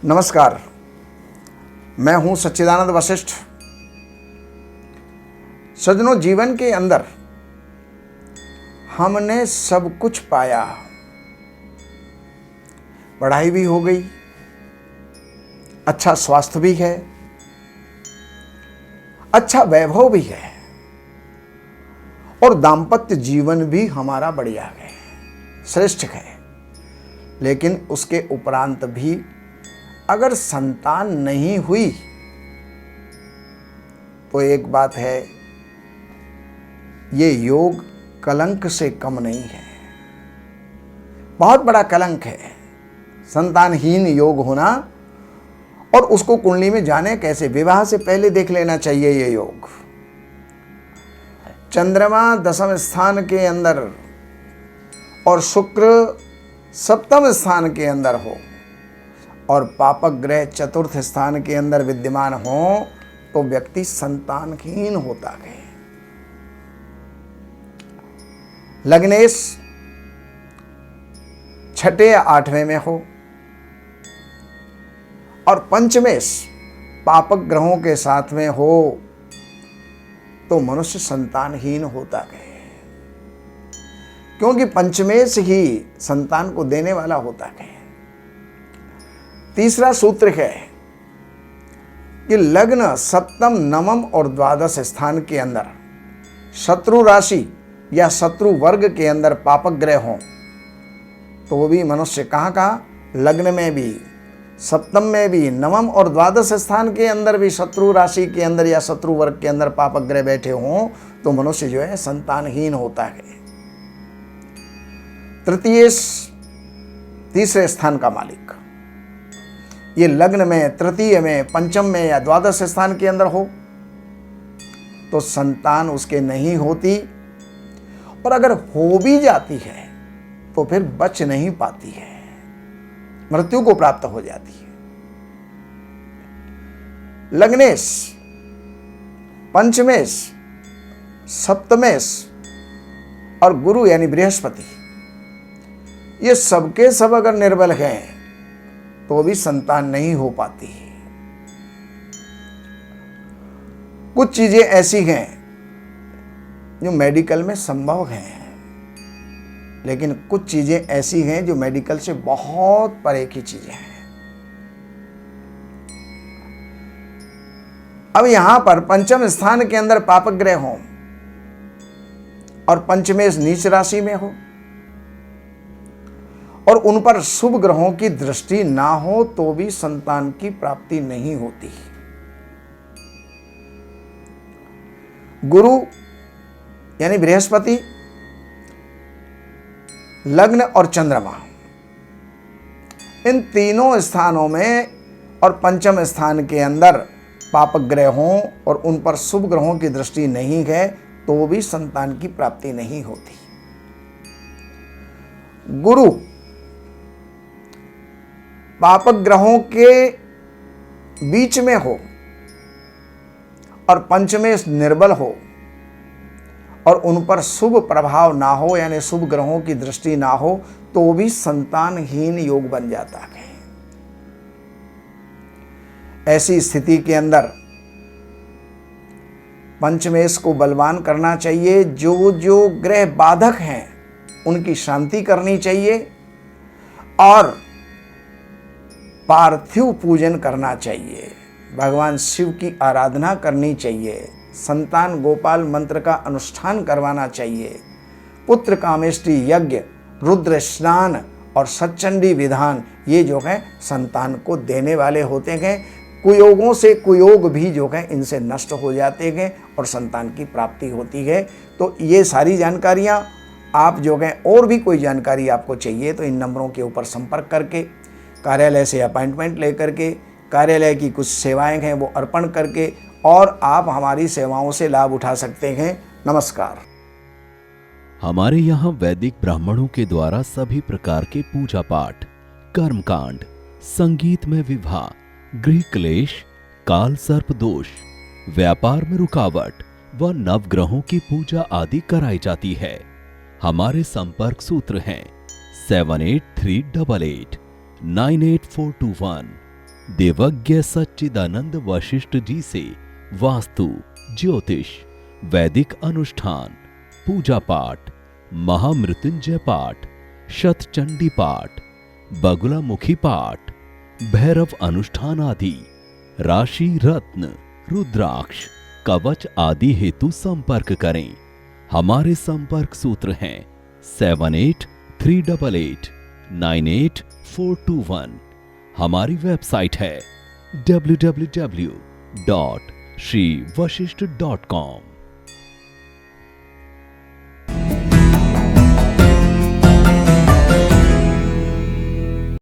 नमस्कार, मैं हूं सच्चिदानंद वशिष्ठ। सज्जनों, जीवन के अंदर हमने सब कुछ पाया। पढ़ाई भी हो गई, अच्छा स्वास्थ्य भी है, अच्छा वैभव भी है और दाम्पत्य जीवन भी हमारा बढ़िया है, श्रेष्ठ है। लेकिन उसके उपरांत भी अगर संतान नहीं हुई तो एक बात है, ये योग कलंक से कम नहीं है, बहुत बड़ा कलंक है संतानहीन योग होना। और उसको कुंडली में जाने कैसे? विवाह से पहले देख लेना चाहिए ये योग। चंद्रमा दशम स्थान के अंदर और शुक्र सप्तम स्थान के अंदर हो और पापक ग्रह चतुर्थ स्थान के अंदर विद्यमान हो तो व्यक्ति संतानहीन होता है। लग्नेश छठे या आठवें में हो और पंचमेश पापक ग्रहों के साथ में हो तो मनुष्य संतानहीन होता है, क्योंकि पंचमेश ही संतान को देने वाला होता है। तीसरा सूत्र है कि लग्न सप्तम नवम और द्वादश स्थान के अंदर शत्रु राशि या शत्रु वर्ग के अंदर पापक ग्रह हों तो वो भी मनुष्य कहाँ लग्न में भी, सप्तम में भी, नवम और द्वादश स्थान के अंदर भी शत्रु राशि के अंदर या शत्रु वर्ग के अंदर पापक ग्रह बैठे हों तो मनुष्य जो है संतानहीन होता है। तीसरे स्थान का मालिक ये लग्न में, तृतीय में, पंचम में या द्वादश स्थान के अंदर हो तो संतान उसके नहीं होती, और अगर हो भी जाती है तो फिर बच नहीं पाती है, मृत्यु को प्राप्त हो जाती है। लग्नेश, पंचमेश, सप्तमेश और गुरु यानी बृहस्पति, ये सबके सब अगर निर्बल हैं तो भी संतान नहीं हो पाती। कुछ चीजें ऐसी हैं जो मेडिकल में संभव हैं, लेकिन कुछ चीजें ऐसी हैं जो मेडिकल से बहुत परे की चीजें हैं। अब यहां पर पंचम स्थान के अंदर पापक ग्रह हो और पंचमेश नीच राशि में हो और उन पर शुभ ग्रहों की दृष्टि ना हो तो भी संतान की प्राप्ति नहीं होती। गुरु यानी बृहस्पति, लग्न और चंद्रमा, इन तीनों स्थानों में और पंचम स्थान के अंदर पापक ग्रह हों और उन पर शुभ ग्रहों की दृष्टि नहीं है तो भी संतान की प्राप्ति नहीं होती। गुरु पापक ग्रहों के बीच में हो और पंचमेश निर्बल हो और उन पर शुभ प्रभाव ना हो यानी शुभ ग्रहों की दृष्टि ना हो तो भी संतानहीन योग बन जाता है। ऐसी स्थिति के अंदर पंचमेश को बलवान करना चाहिए। जो जो ग्रह बाधक हैं उनकी शांति करनी चाहिए और पार्थिव पूजन करना चाहिए, भगवान शिव की आराधना करनी चाहिए, संतान गोपाल मंत्र का अनुष्ठान करवाना चाहिए, पुत्र कामेष्टि यज्ञ, रुद्र स्नान और सच्चंडी विधान ये जो है संतान को देने वाले होते हैं। कुयोगों से कुयोग भी जो है इनसे नष्ट हो जाते हैं और संतान की प्राप्ति होती है। तो ये सारी जानकारियाँ आप जो है, और भी कोई जानकारी आपको चाहिए तो इन नंबरों के ऊपर संपर्क करके, कार्यालय से अपॉइंटमेंट लेकर के, कार्यालय की कुछ सेवाएं हैं वो अर्पण करके और आप हमारी सेवाओं से लाभ उठा सकते हैं। नमस्कार। हमारे यहाँ वैदिक ब्राह्मणों के द्वारा सभी प्रकार के पूजा पाठ, कर्मकांड, संगीत में विवाह, गृह क्लेश, काल सर्प दोष, व्यापार में रुकावट व नवग्रहों की पूजा आदि कराई जाती है। हमारे संपर्क सूत्र हैं 7838898421 देवज्ञ सच्चिदानंद वशिष्ठ जी से वास्तु, ज्योतिष, वैदिक अनुष्ठान, पूजा पाठ, महामृत्युंजय पाठ, शतचंडी पाठ, बगुलामुखी पाठ, भैरव अनुष्ठान आदि, राशि रत्न, रुद्राक्ष, कवच आदि हेतु संपर्क करें। हमारे संपर्क सूत्र हैं 7838898421। हमारी वेबसाइट है www.shrivashishth.com।